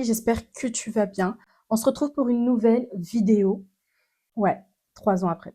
j'espère que tu vas bien. On se retrouve pour une nouvelle vidéo. Ouais, 3 ans après.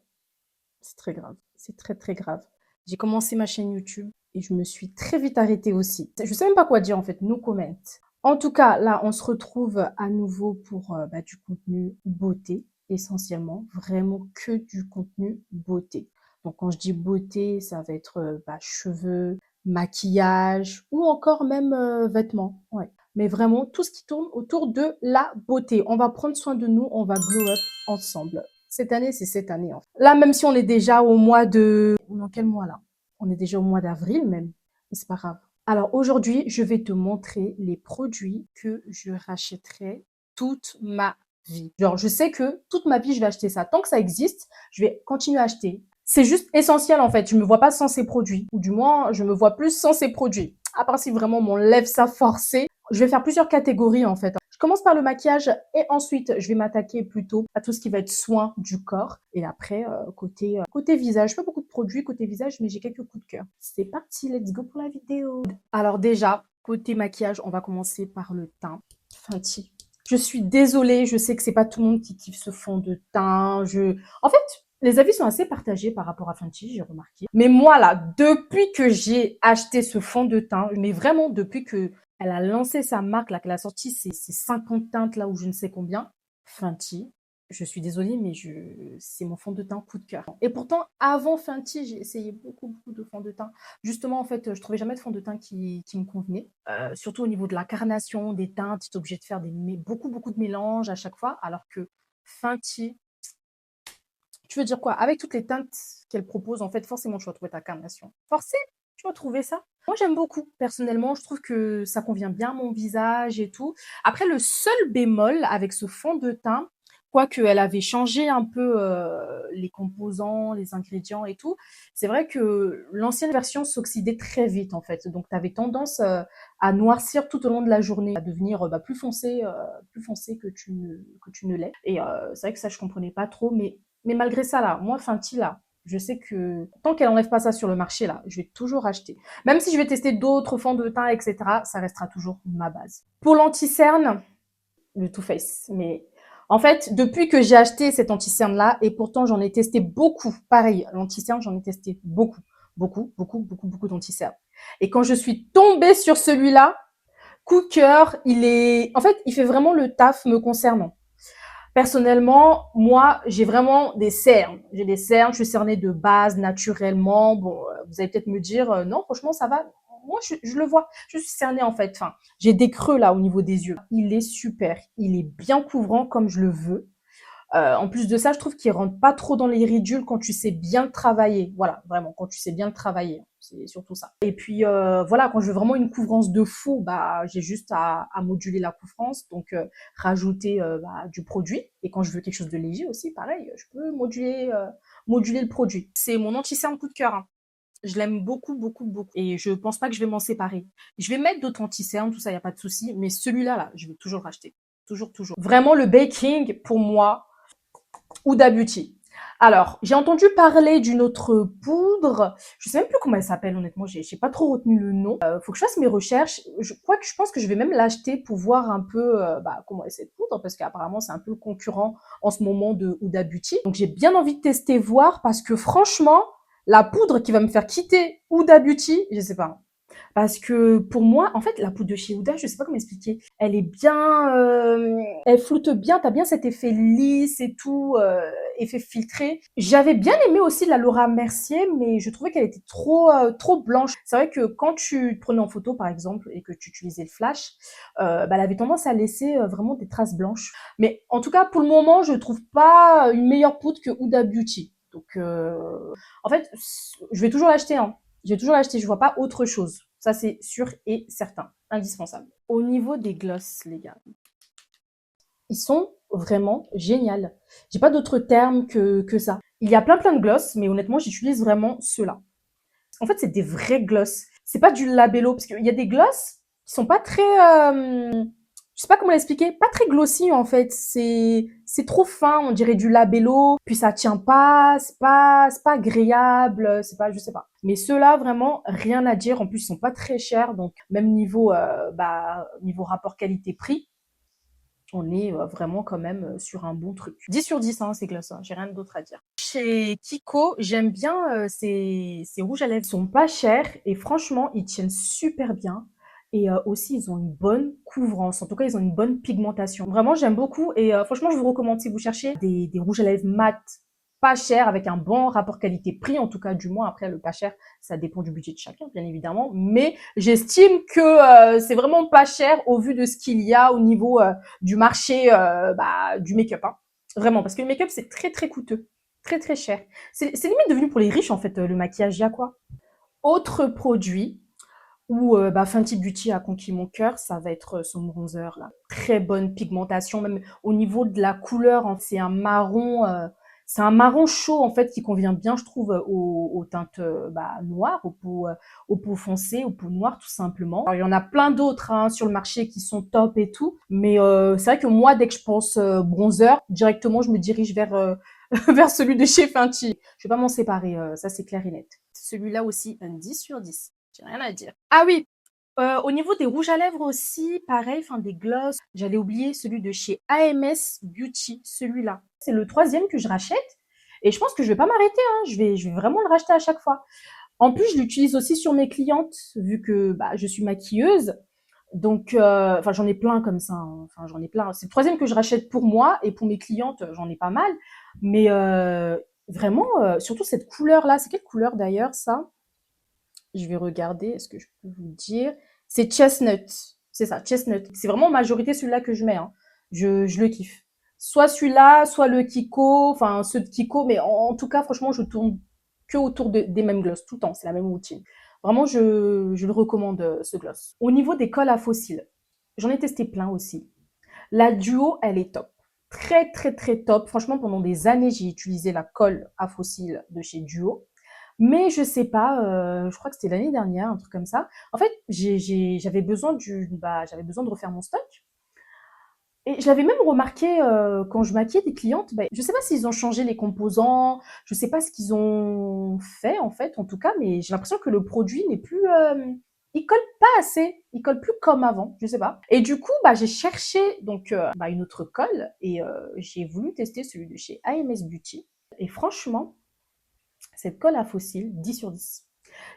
C'est très grave. C'est très très grave. J'ai commencé ma chaîne YouTube et je me suis très vite arrêtée aussi. Je sais même pas quoi dire en fait, no comment. En tout cas, là, on se retrouve à nouveau pour du contenu beauté, essentiellement. Vraiment que du contenu beauté. Donc quand je dis beauté, ça va être cheveux, maquillage ou encore même vêtements. Ouais. Mais vraiment tout ce qui tourne autour de la beauté. On va prendre soin de nous, on va glow up ensemble. Cette année, c'est cette année. En fait. Là, même si on est déjà au mois de... Dans quel mois là? On est déjà au mois d'avril même. Mais c'est pas grave. Alors aujourd'hui, je vais te montrer les produits que je rachèterai toute ma vie. Genre, je sais que toute ma vie, je vais acheter ça. Tant que ça existe, je vais continuer à acheter. C'est juste essentiel en fait. Je me vois pas sans ces produits. Ou du moins, je me vois plus sans ces produits. À part si vraiment mon lève ça forcé. Je vais faire plusieurs catégories en fait. Je commence par le maquillage et ensuite je vais m'attaquer plutôt à tout ce qui va être soin du corps. Et après, côté visage, pas beaucoup de produits côté visage, mais j'ai quelques coups de cœur. C'est parti, let's go pour la vidéo. Alors déjà, côté maquillage, on va commencer par le teint. Fenty. Je suis désolée, je sais que c'est pas tout le monde qui kiffe ce fond de teint. En fait, les avis sont assez partagés par rapport à Fenty, j'ai remarqué. Mais moi là, depuis que j'ai acheté ce fond de teint, mais vraiment depuis que elle a lancé sa marque, là, qu'elle a sorti ses 50 teintes, là, ou je ne sais combien. Fenty. Je suis désolée, mais c'est mon fond de teint coup de cœur. Et pourtant, avant Fenty, j'ai essayé beaucoup de fonds de teint. Justement, en fait, je trouvais jamais de fond de teint qui me convenait. Surtout au niveau de la carnation, des teintes, tu es obligé de faire beaucoup de mélanges à chaque fois. Alors que Fenty, tu veux dire quoi? Avec toutes les teintes qu'elle propose, en fait, forcément, tu vas trouver ta carnation. Forcément, tu vas trouver ça. Moi, j'aime beaucoup. Personnellement, je trouve que ça convient bien à mon visage et tout. Après, le seul bémol avec ce fond de teint, quoique elle avait changé un peu les composants, les ingrédients et tout, c'est vrai que l'ancienne version s'oxydait très vite, en fait. Donc, tu avais tendance à noircir tout au long de la journée, à devenir plus foncé que tu ne l'es. Et c'est vrai que ça, je comprenais pas trop, mais malgré ça, là, moi, Fenty, là, je sais que tant qu'elle n'enlève pas ça sur le marché, là, je vais toujours acheter. Même si je vais tester d'autres fonds de teint, etc., ça restera toujours ma base. Pour l'anti-cerne, le Too Faced. Mais en fait, depuis que j'ai acheté cet anti-cerne-là, et pourtant j'en ai testé beaucoup, pareil, l'anti-cerne, j'en ai testé beaucoup d'anti-cerne. Et quand je suis tombée sur celui-là, coup de cœur, en fait, il fait vraiment le taf me concernant. Personnellement, moi, j'ai vraiment des cernes. J'ai des cernes, je suis cernée de base, naturellement. Bon, vous allez peut-être me dire, non, franchement, ça va. Moi, je le vois. Je suis cernée, en fait. Enfin, j'ai des creux, là, au niveau des yeux. Il est super. Il est bien couvrant comme je le veux. En plus de ça, je trouve qu'il rentre pas trop dans les ridules quand tu sais bien le travailler. Voilà, vraiment, quand tu sais bien le travailler. C'est surtout ça. Et puis, voilà, quand je veux vraiment une couvrance de fou, bah, j'ai juste à moduler la couvrance. Donc, rajouter du produit. Et quand je veux quelque chose de léger aussi, pareil, je peux moduler le produit. C'est mon anti-cerne coup de cœur. Hein. Je l'aime beaucoup. Et je pense pas que je vais m'en séparer. Je vais mettre d'autres anti-cernes, tout ça, il n'y a pas de souci. Mais celui-là, là, je vais toujours le racheter. Toujours. Vraiment, le baking, pour moi, Huda Beauty. Alors, j'ai entendu parler d'une autre poudre. Je sais même plus comment elle s'appelle, honnêtement. J'ai pas trop retenu le nom. Faut que je fasse mes recherches. Je pense que je vais même l'acheter pour voir un peu comment est cette poudre, parce qu'apparemment c'est un peu le concurrent en ce moment de Huda Beauty. Donc j'ai bien envie de tester, voir, parce que franchement, la poudre qui va me faire quitter Huda Beauty, je sais pas. Parce que pour moi, en fait, la poudre de chez Huda, je sais pas comment expliquer, elle est bien, elle floute bien, t'as bien cet effet lisse et tout, effet filtré. J'avais bien aimé aussi la Laura Mercier, mais je trouvais qu'elle était trop blanche. C'est vrai que quand tu te prenais en photo, par exemple, et que tu utilisais le flash, elle avait tendance à laisser vraiment des traces blanches. Mais en tout cas, pour le moment, je trouve pas une meilleure poudre que Huda Beauty. Donc, en fait, je vais toujours l'acheter, hein. Je vais toujours l'acheter, je vois pas autre chose. Ça, c'est sûr et certain. Indispensable. Au niveau des glosses, les gars, ils sont vraiment géniaux. J'ai pas d'autre terme que ça. Il y a plein de glosses, mais honnêtement, j'utilise vraiment ceux-là. En fait, c'est des vrais glosses. C'est pas du labello, parce qu'il y a des glosses qui sont pas très... je sais pas comment l'expliquer, pas très glossy en fait. C'est trop fin, on dirait du labello, puis ça tient pas, c'est pas agréable, c'est pas, je sais pas. Mais ceux-là vraiment rien à dire. En plus, ils sont pas très chers, donc même niveau niveau rapport qualité-prix, On est vraiment quand même sur un bon truc. 10 sur 10, hein, ces glosses, hein, j'ai rien d'autre à dire. Chez Kiko, j'aime bien ces rouges à lèvres. Ils sont pas chers et franchement, ils tiennent super bien. Et aussi, ils ont une bonne couvrance. En tout cas, ils ont une bonne pigmentation. Vraiment, j'aime beaucoup. Et franchement, je vous recommande si vous cherchez des rouges à lèvres mat, pas chers, avec un bon rapport qualité-prix, en tout cas, du moins. Après, le pas cher, ça dépend du budget de chacun, bien évidemment. Mais j'estime que c'est vraiment pas cher au vu de ce qu'il y a au niveau du marché du make-up. Hein. Vraiment, parce que le make-up, c'est très, très coûteux. Très, très cher. C'est limite devenu pour les riches, en fait, le maquillage. Il y a quoi? Autre produit où Fenty Beauty a conquis mon cœur, ça va être son bronzer, là. Très bonne pigmentation, même au niveau de la couleur. Hein, c'est un marron chaud, en fait, qui convient bien, je trouve, aux teintes noires, aux peaux foncées, aux peaux noires, tout simplement. Alors, il y en a plein d'autres hein, sur le marché qui sont top et tout, mais c'est vrai que moi, dès que je pense bronzer, directement, je me dirige vers vers celui de chez Fenty. Je vais pas m'en séparer, ça c'est clair et net. Celui-là aussi, un 10 sur 10. J'ai rien à dire. Ah oui, au niveau des rouges à lèvres aussi, pareil, enfin des gloss. J'allais oublier celui de chez AMS Beauty, celui-là. C'est le troisième que je rachète et je pense que je vais pas m'arrêter. Hein. Je vais vraiment le racheter à chaque fois. En plus, je l'utilise aussi sur mes clientes vu que je suis maquilleuse. Donc, enfin, j'en ai plein comme ça. Hein. Enfin, j'en ai plein. C'est le troisième que je rachète pour moi et pour mes clientes, j'en ai pas mal. Mais vraiment, surtout cette couleur-là. C'est quelle couleur d'ailleurs ça? Je vais regarder, est-ce que je peux vous dire? C'est Chestnut. C'est ça, Chestnut. C'est vraiment en majorité celui-là que je mets. Hein. Je le kiffe. Soit celui-là, soit le Kiko, enfin ceux de Kiko, mais en tout cas, franchement, je tourne que autour des mêmes glosses tout le temps. C'est la même routine. Vraiment, je le recommande, ce gloss. Au niveau des colles à fossiles, j'en ai testé plein aussi. La Duo, elle est top. Très, très, très top. Franchement, pendant des années, j'ai utilisé la colle à fossiles de chez Duo. Mais je sais pas, je crois que c'était l'année dernière, un truc comme ça. En fait, j'avais besoin j'avais besoin de refaire mon stock. Et je l'avais même remarqué quand je maquillais des clientes. Je sais pas s'ils ont changé les composants, je sais pas ce qu'ils ont fait en fait, en tout cas, mais j'ai l'impression que le produit n'est plus, il colle pas assez, il colle plus comme avant, je sais pas. Et du coup, j'ai cherché donc une autre colle et j'ai voulu tester celui de chez AMS Beauty. Et franchement, cette colle à fossiles, 10 sur 10.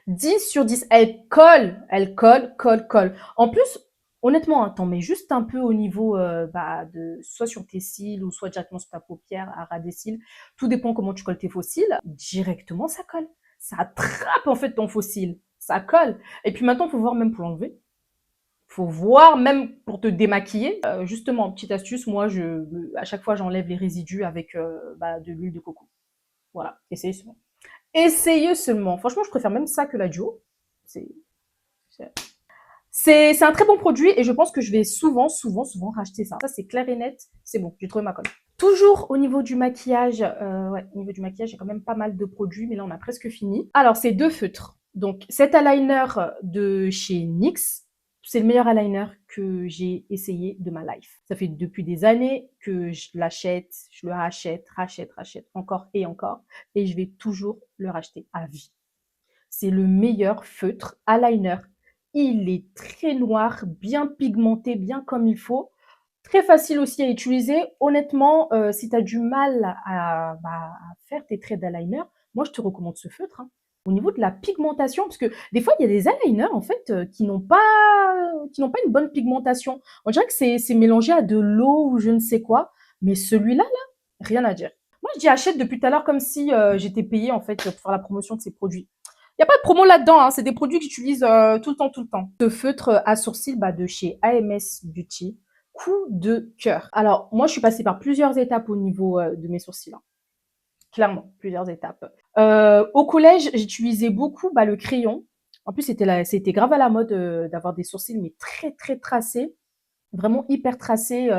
10 sur 10. Elle colle, colle, colle. En plus, honnêtement, hein, t'en mets juste un peu au niveau de soit sur tes cils ou soit directement sur ta paupière, à ras des cils. Tout dépend comment tu colles tes faux cils. Directement, ça colle. Ça attrape en fait ton faux cil. Ça colle. Et puis maintenant, faut voir même pour l'enlever. Faut voir même pour te démaquiller. Justement, petite astuce, moi, à chaque fois, j'enlève les résidus avec de l'huile de coco. Voilà, essayez seulement. Essayez seulement. Franchement, je préfère même ça que la duo. C'est c'est un très bon produit et je pense que je vais souvent, souvent, souvent racheter ça. Ça, c'est clair et net. C'est bon, j'ai trouvé ma colle. Toujours au niveau du maquillage, ouais, au niveau du maquillage, j'ai quand même pas mal de produits, mais là, on a presque fini. Alors, c'est deux feutres. Donc, cet eyeliner de chez NYX, c'est le meilleur eyeliner que j'ai essayé de ma life. Ça fait depuis des années que je l'achète, je le rachète encore et encore, et je vais toujours le racheter à vie. C'est le meilleur feutre eyeliner. Il est très noir, bien pigmenté, bien comme il faut. Très facile aussi à utiliser. Honnêtement, si tu as du mal à faire tes traits d'eyeliner, moi je te recommande ce feutre. Hein. Au niveau de la pigmentation, parce que des fois il y a des eyeliners en fait qui n'ont pas une bonne pigmentation. On dirait que c'est mélangé à de l'eau ou je ne sais quoi, mais celui-là là, rien à dire. Moi je dis achète depuis tout à l'heure comme si j'étais payée en fait pour faire la promotion de ces produits. Il n'y a pas de promo là-dedans, hein, c'est des produits que j'utilise tout le temps, tout le temps. Ce feutre à sourcils de chez AMS Beauty, coup de cœur. Alors, moi, je suis passée par plusieurs étapes au niveau de mes sourcils. Hein. Clairement, plusieurs étapes. Au collège, j'utilisais beaucoup le crayon. En plus, c'était grave à la mode d'avoir des sourcils, mais très, très tracés. Vraiment hyper tracés.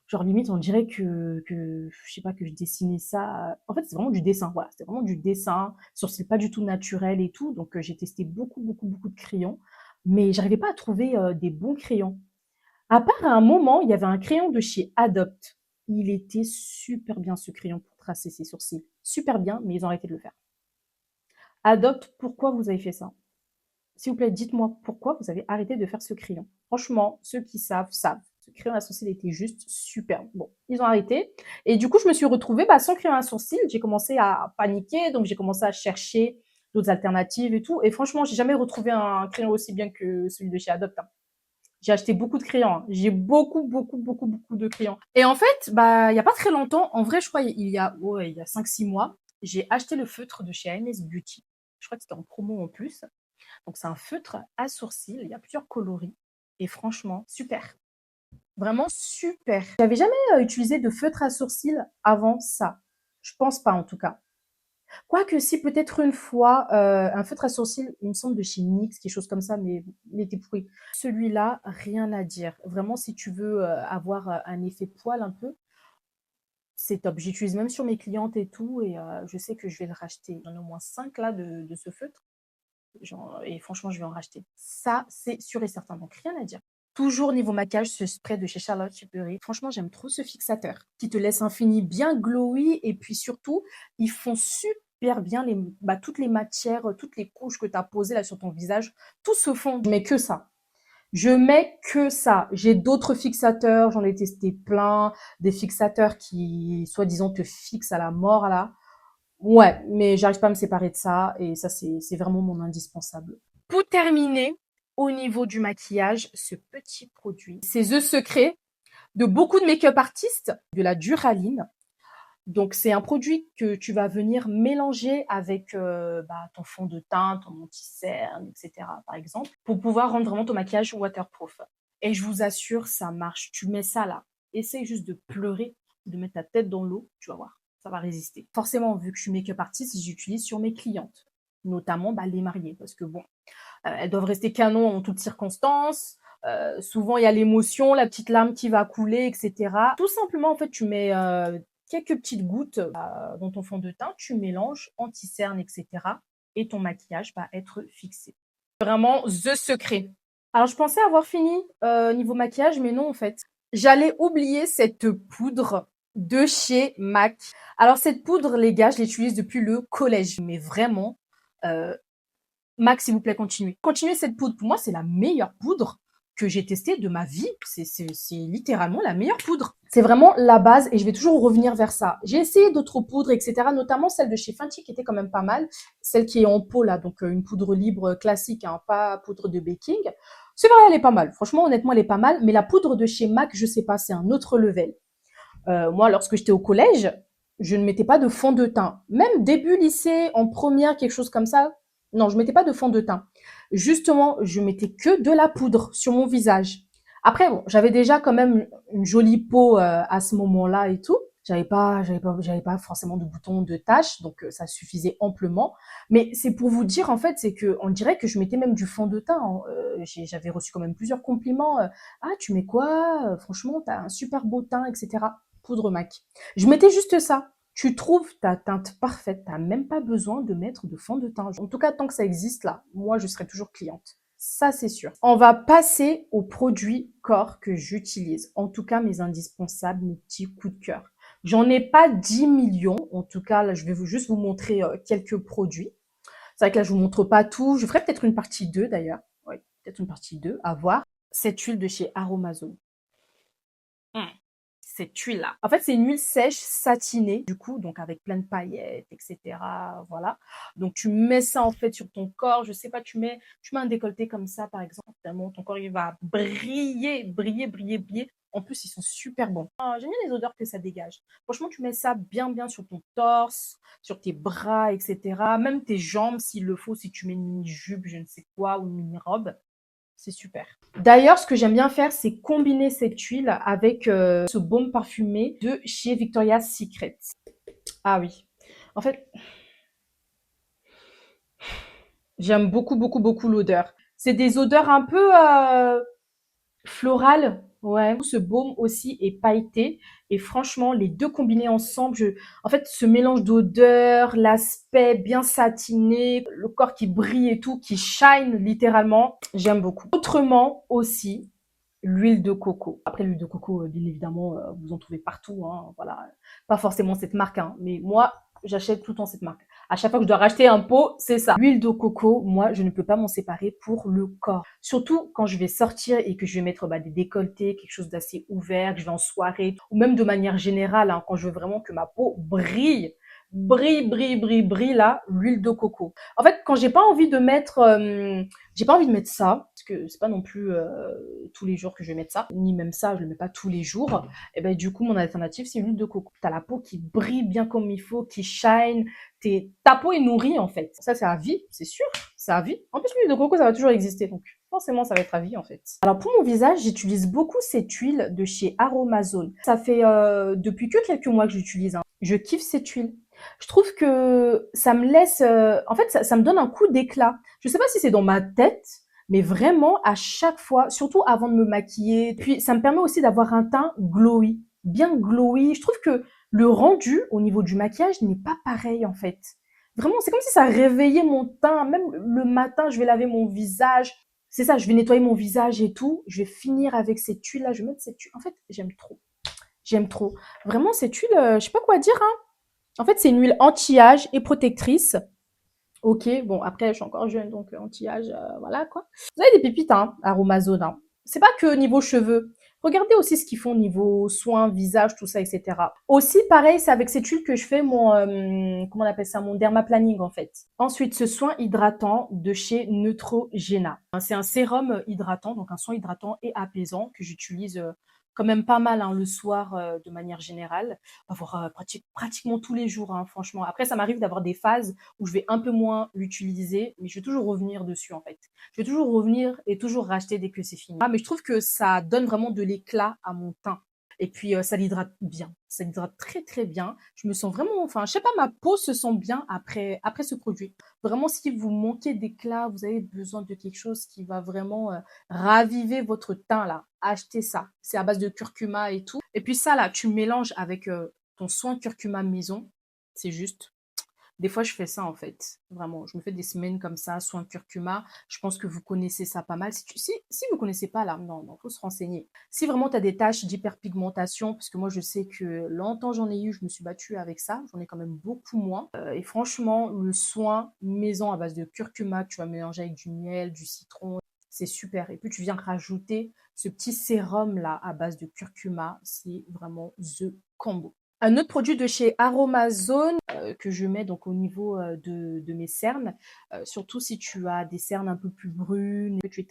Genre, limite, on dirait que je sais pas, que je dessinais ça. En fait, c'est vraiment du dessin. Voilà, c'était vraiment du dessin. Sourcils pas du tout naturel et tout. Donc, j'ai testé beaucoup, beaucoup, beaucoup de crayons. Mais j'arrivais pas à trouver des bons crayons. À part à un moment, il y avait un crayon de chez Adopt. Il était super bien ce crayon pour tracer ses sourcils. Super bien, mais ils ont arrêté de le faire. Adopt, pourquoi vous avez fait ça? S'il vous plaît, dites-moi pourquoi vous avez arrêté de faire ce crayon. Franchement, ceux qui savent, savent. Ce crayon à sourcils était juste superbe. Bon, ils ont arrêté. Et du coup, je me suis retrouvée sans crayon à sourcils. J'ai commencé à paniquer, donc j'ai commencé à chercher d'autres alternatives et tout. Et franchement, j'ai jamais retrouvé un crayon aussi bien que celui de chez Adopt, hein. J'ai acheté beaucoup de crayons, hein. J'ai beaucoup de crayons. Et en fait, il y a pas très longtemps, en vrai, je crois, il y a 5-6 mois, j'ai acheté le feutre de chez AMS Beauty. Je crois que c'était en promo en plus. Donc, c'est un feutre à sourcils. Il y a plusieurs coloris. Et franchement, super. Vraiment super. J'avais jamais utilisé de feutre à sourcils avant ça. Je pense pas, en tout cas. Quoique si, peut-être une fois, un feutre à sourcils, il me semble de chez NYX, quelque chose comme ça, mais il était pourri. Celui-là, rien à dire. Vraiment, si tu veux avoir un effet poil un peu, c'est top. J'utilise même sur mes clientes et tout, et je sais que je vais le racheter. J'en ai au moins 5 là de ce feutre. Et franchement, je vais en racheter. Ça, c'est sûr et certain. Donc, rien à dire. Toujours niveau maquillage, ce spray de chez Charlotte Tilbury. Franchement, j'aime trop ce fixateur qui te laisse un fini bien glowy et puis surtout, ils font super bien toutes les matières, toutes les couches que tu as posées là sur ton visage. Tout se fond. Je mets que ça. Je mets que ça. J'ai d'autres fixateurs, j'en ai testé plein. Des fixateurs qui, soi-disant, te fixent à la mort là. Ouais, mais j'arrive pas à me séparer de ça et ça, c'est vraiment mon indispensable. Pour terminer, au niveau du maquillage, ce petit produit, c'est The Secret de beaucoup de make-up artistes, de la Duraline. Donc, c'est un produit que tu vas venir mélanger avec ton fond de teint, ton anti-cerne, etc. par exemple, pour pouvoir rendre vraiment ton maquillage waterproof. Et je vous assure, ça marche. Tu mets ça là. Essaye juste de pleurer, de mettre ta tête dans l'eau, tu vas voir, ça va résister. Forcément, vu que je suis make-up artiste, j'utilise sur mes clientes, notamment les mariées, parce que bon, elles doivent rester canon en toutes circonstances. Souvent, il y a l'émotion, la petite larme qui va couler, etc. Tout simplement, en fait, tu mets quelques petites gouttes dans ton fond de teint, tu mélanges anti-cerne, etc. Et ton maquillage va être fixé. Vraiment, the secret. Alors, je pensais avoir fini niveau maquillage, mais non, en fait. J'allais oublier cette poudre de chez MAC. Alors, cette poudre, les gars, je l'utilise depuis le collège. Mais vraiment, MAC, s'il vous plaît, continuez. Continuez cette poudre. Pour moi, c'est la meilleure poudre que j'ai testée de ma vie. C'est littéralement la meilleure poudre. C'est vraiment la base et je vais toujours revenir vers ça. J'ai essayé d'autres poudres, etc. Notamment celle de chez Fenty qui était quand même pas mal. Celle qui est en pot là, donc une poudre libre classique, hein, pas poudre de baking. C'est vrai, elle est pas mal. Franchement, honnêtement, elle est pas mal. Mais la poudre de chez MAC, je sais pas, c'est un autre level. Moi, lorsque j'étais au collège, je ne mettais pas de fond de teint. Même début lycée, en première, quelque chose comme ça, non, je mettais pas de fond de teint. Justement, je mettais que de la poudre sur mon visage. Après, bon, j'avais déjà quand même une jolie peau à ce moment-là et tout. J'avais pas forcément de boutons, de taches, donc ça suffisait amplement. Mais c'est pour vous dire en fait, c'est que on dirait que je mettais même du fond de teint, hein. J'avais reçu quand même plusieurs compliments. Ah, tu mets quoi? Franchement, t'as un super beau teint, etc. Poudre MAC. Je mettais juste ça. Tu trouves ta teinte parfaite, t'as même pas besoin de mettre de fond de teint. En tout cas, tant que ça existe là, moi je serai toujours cliente. Ça, c'est sûr. On va passer aux produits corps que j'utilise. En tout cas, mes indispensables, mes petits coups de cœur. J'en ai pas 10 millions. En tout cas, là, je vais juste vous montrer quelques produits. C'est vrai que là, je vous montre pas tout. Je ferai peut-être une partie 2 d'ailleurs. Oui, peut-être une partie 2 à voir. Cette huile de chez Aromazone. Cette huile-là. En fait, c'est une huile sèche satinée, du coup, donc avec plein de paillettes, etc. Voilà. Donc, tu mets ça, en fait, sur ton corps. Je sais pas, tu mets un décolleté comme ça, par exemple. Vraiment, ton corps, il va briller. En plus, ils sont super bons. J'aime bien les odeurs que ça dégage. Franchement, tu mets ça bien sur ton torse, sur tes bras, etc. Même tes jambes, s'il le faut, si tu mets une mini-jupe, je ne sais quoi, ou une mini-robe. C'est super. D'ailleurs, ce que j'aime bien faire, c'est combiner cette huile avec ce baume parfumé de chez Victoria's Secret. Ah oui. En fait, j'aime beaucoup l'odeur. C'est des odeurs un peu florales. Ouais. Ce baume aussi est pailleté. Et franchement, les deux combinés ensemble, en fait, ce mélange d'odeurs, l'aspect bien satiné, le corps qui brille et tout, qui shine littéralement, j'aime beaucoup. Autrement aussi, l'huile de coco. Après, l'huile de coco, bien évidemment, vous en trouvez partout, hein, voilà. Pas forcément cette marque, hein, mais moi, j'achète tout le temps cette marque. À chaque fois que je dois racheter un pot, c'est ça. L'huile de coco, moi, je ne peux pas m'en séparer pour le corps. Surtout quand je vais sortir et que je vais mettre des décolletés, quelque chose d'assez ouvert, que je vais en soirée, ou même de manière générale, hein, quand je veux vraiment que ma peau brille, brille là, l'huile de coco. En fait, quand j'ai pas envie de mettre ça, parce que c'est pas non plus tous les jours que je vais mettre ça, ni même ça, je le mets pas tous les jours. Et ben du coup, mon alternative, c'est l'huile de coco. T'as la peau qui brille bien comme il faut, qui shine, ta peau est nourrie en fait. Ça, c'est à vie, c'est sûr, c'est à vie. En plus, l'huile de coco, ça va toujours exister, donc forcément, ça va être à vie en fait. Alors pour mon visage, j'utilise beaucoup cette huile de chez Aromazone. Ça fait depuis que quelques mois que j'utilise. Hein. Je kiffe cette huile. Je trouve que ça me laisse, en fait, ça me donne un coup d'éclat. Je sais pas si c'est dans ma tête, mais vraiment à chaque fois, surtout avant de me maquiller. Puis ça me permet aussi d'avoir un teint glowy, bien glowy. Je trouve que le rendu au niveau du maquillage n'est pas pareil en fait. Vraiment, c'est comme si ça réveillait mon teint. Même le matin, je vais laver mon visage. C'est ça, je vais nettoyer mon visage et tout. Je vais finir avec cette huile-là. Je vais mettre cette huile. En fait, j'aime trop. J'aime trop. Vraiment, cette huile, je sais pas quoi dire, hein. En fait, c'est une huile anti-âge et protectrice. Ok, bon, après, je suis encore jeune, donc anti-âge, voilà quoi. Vous avez des pépites, hein, Aromazone. Hein. C'est pas que niveau cheveux. Regardez aussi ce qu'ils font niveau soins, visage, tout ça, etc. Aussi, pareil, c'est avec cette huile que je fais mon, comment on appelle ça, mon dermaplaning en fait. Ensuite, ce soin hydratant de chez Neutrogena. C'est un sérum hydratant, donc un soin hydratant et apaisant que j'utilise quand même pas mal hein, le soir de manière générale, voire pratiquement tous les jours, hein, franchement. Après, ça m'arrive d'avoir des phases où je vais un peu moins l'utiliser, mais je vais toujours revenir dessus en fait. Je vais toujours revenir et toujours racheter dès que c'est fini. Ah, mais je trouve que ça donne vraiment de l'éclat à mon teint. Et puis ça l'hydrate bien, ça l'hydrate très très bien. Je me sens vraiment, enfin je sais pas, ma peau se sent bien après ce produit. Vraiment, si vous manquez d'éclat, vous avez besoin de quelque chose qui va vraiment raviver votre teint là, achetez ça. C'est à base de curcuma et tout. Et puis ça là, tu mélanges avec ton soin curcuma maison, c'est juste. Des fois, je fais ça en fait. Vraiment, je me fais des semaines comme ça, soin curcuma. Je pense que vous connaissez ça pas mal. Si vous connaissez pas là, non, faut se renseigner. Si vraiment tu as des taches d'hyperpigmentation, parce que moi je sais que longtemps j'en ai eu, je me suis battue avec ça, j'en ai quand même beaucoup moins. Et franchement, le soin maison à base de curcuma que tu vas mélanger avec du miel, du citron, c'est super. Et puis tu viens rajouter ce petit sérum là à base de curcuma, c'est vraiment the combo. Un autre produit de chez Aromazone que je mets donc au niveau de mes cernes, surtout si tu as des cernes un peu plus brunes, que tu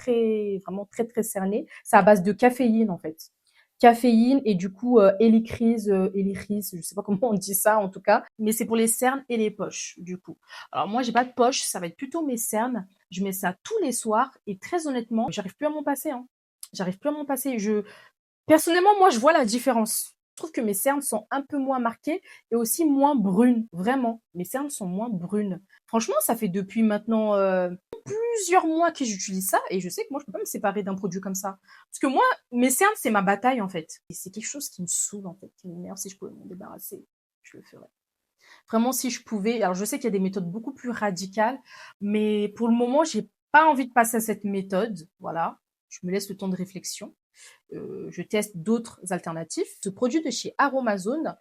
es vraiment très cerné, c'est à base de caféine en fait. Caféine et du coup hélicryse, je sais pas comment on dit ça en tout cas, mais c'est pour les cernes et les poches du coup. Alors moi j'ai pas de poche, ça va être plutôt mes cernes. Je mets ça tous les soirs et très honnêtement, j'arrive plus à m'en passer. Hein. J'arrive plus à m'en passer. Personnellement, moi, je vois la différence. Je trouve que mes cernes sont un peu moins marquées et aussi moins brunes. Vraiment, mes cernes sont moins brunes. Franchement, ça fait depuis maintenant plusieurs mois que j'utilise ça et je sais que moi, je peux pas me séparer d'un produit comme ça. Parce que moi, mes cernes, c'est ma bataille en fait. Et c'est quelque chose qui me saoule en fait, qui m'énerve. Si je pouvais m'en débarrasser, je le ferais. Vraiment, si je pouvais. Alors, je sais qu'il y a des méthodes beaucoup plus radicales, mais pour le moment, j'ai pas envie de passer à cette méthode. Voilà, je me laisse le temps de réflexion. Je teste d'autres alternatives. Ce produit de chez Aromazone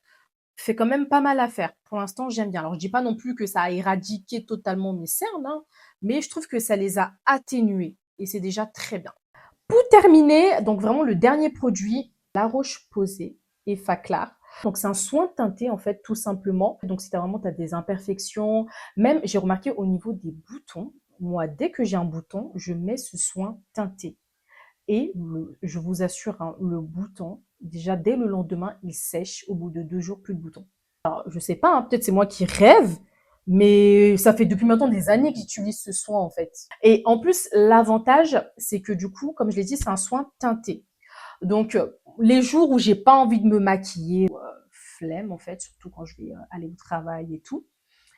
fait quand même pas mal à faire. Pour l'instant, j'aime bien. Alors, je dis pas non plus que ça a éradiqué totalement mes cernes, hein, mais je trouve que ça les a atténuées et c'est déjà très bien. Pour terminer, donc vraiment le dernier produit, La Roche-Posay et Faclar. Donc c'est un soin teinté en fait tout simplement. Donc si t'as des imperfections, même j'ai remarqué au niveau des boutons, moi dès que j'ai un bouton, je mets ce soin teinté. Et je vous assure, hein, le bouton, déjà dès le lendemain, il sèche. Au bout de 2 jours, plus de boutons. Alors, je sais pas, hein, peut-être c'est moi qui rêve, mais ça fait depuis maintenant des années que j'utilise ce soin en fait. Et en plus, l'avantage, c'est que du coup, comme je l'ai dit, c'est un soin teinté. Donc, les jours où j'ai pas envie de me maquiller, flemme en fait, surtout quand je vais aller au travail et tout,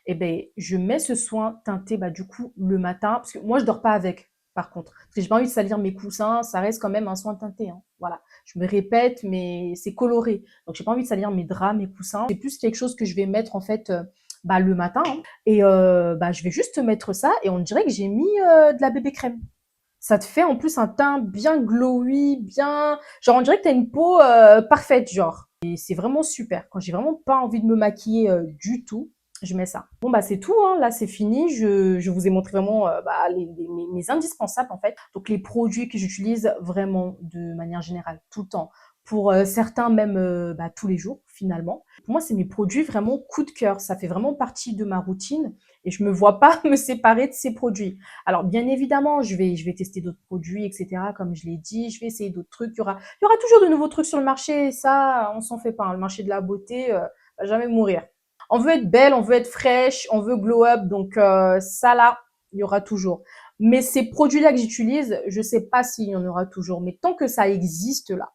eh ben, je mets ce soin teinté, bah, du coup, le matin, parce que moi, je dors pas avec, par contre. Parce que j'ai pas envie de salir mes coussins, ça reste quand même un soin teinté, hein. Voilà. Je me répète, mais c'est coloré. Donc, j'ai pas envie de salir mes draps, mes coussins. C'est plus quelque chose que je vais mettre, en fait, bah, le matin, hein. Et, bah, je vais juste mettre ça et on dirait que j'ai mis de la bébé crème. Ça te fait en plus un teint bien glowy, bien, genre on dirait que t'as une peau parfaite, genre. Et c'est vraiment super. Quand j'ai vraiment pas envie de me maquiller du tout, je mets ça. Bon, bah, c'est tout, hein. Là, c'est fini. Je vous ai montré vraiment bah, mes indispensables, en fait. Donc, les produits que j'utilise vraiment de manière générale, tout le temps. Pour certains, même bah, tous les jours, finalement. Pour moi, c'est mes produits vraiment coup de cœur. Ça fait vraiment partie de ma routine et je me vois pas me séparer de ces produits. Alors, bien évidemment, je vais tester d'autres produits, etc. Comme je l'ai dit, je vais essayer d'autres trucs. Il y aura toujours de nouveaux trucs sur le marché. Ça, on s'en fait pas, hein. Le marché de la beauté va jamais mourir. On veut être belle, on veut être fraîche, on veut glow up. Donc ça là, il y aura toujours. Mais ces produits-là que j'utilise, je sais pas s'il y en aura toujours. Mais tant que ça existe là,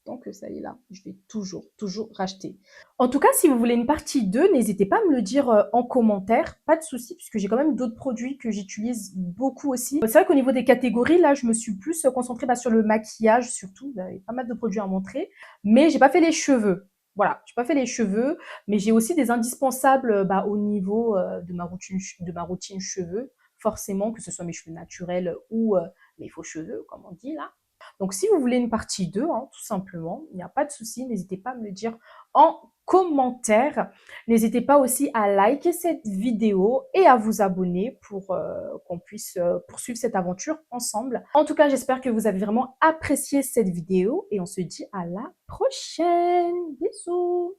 tant que ça est là, je vais toujours racheter. En tout cas, si vous voulez une partie 2, n'hésitez pas à me le dire en commentaire. Pas de souci, puisque j'ai quand même d'autres produits que j'utilise beaucoup aussi. C'est vrai qu'au niveau des catégories, là, je me suis plus concentrée bah, sur le maquillage surtout. Il y avait pas mal de produits à montrer. Mais j'ai pas fait les cheveux. Voilà, j'ai pas fait les cheveux, mais j'ai aussi des indispensables bah, au niveau de ma routine cheveux, forcément, que ce soit mes cheveux naturels ou mes faux cheveux, comme on dit là. Donc, si vous voulez une partie 2, hein, tout simplement, il n'y a pas de souci, n'hésitez pas à me le dire en commentaire. N'hésitez pas aussi à liker cette vidéo et à vous abonner pour qu'on puisse poursuivre cette aventure ensemble. En tout cas, j'espère que vous avez vraiment apprécié cette vidéo et on se dit à la prochaine. Bisous!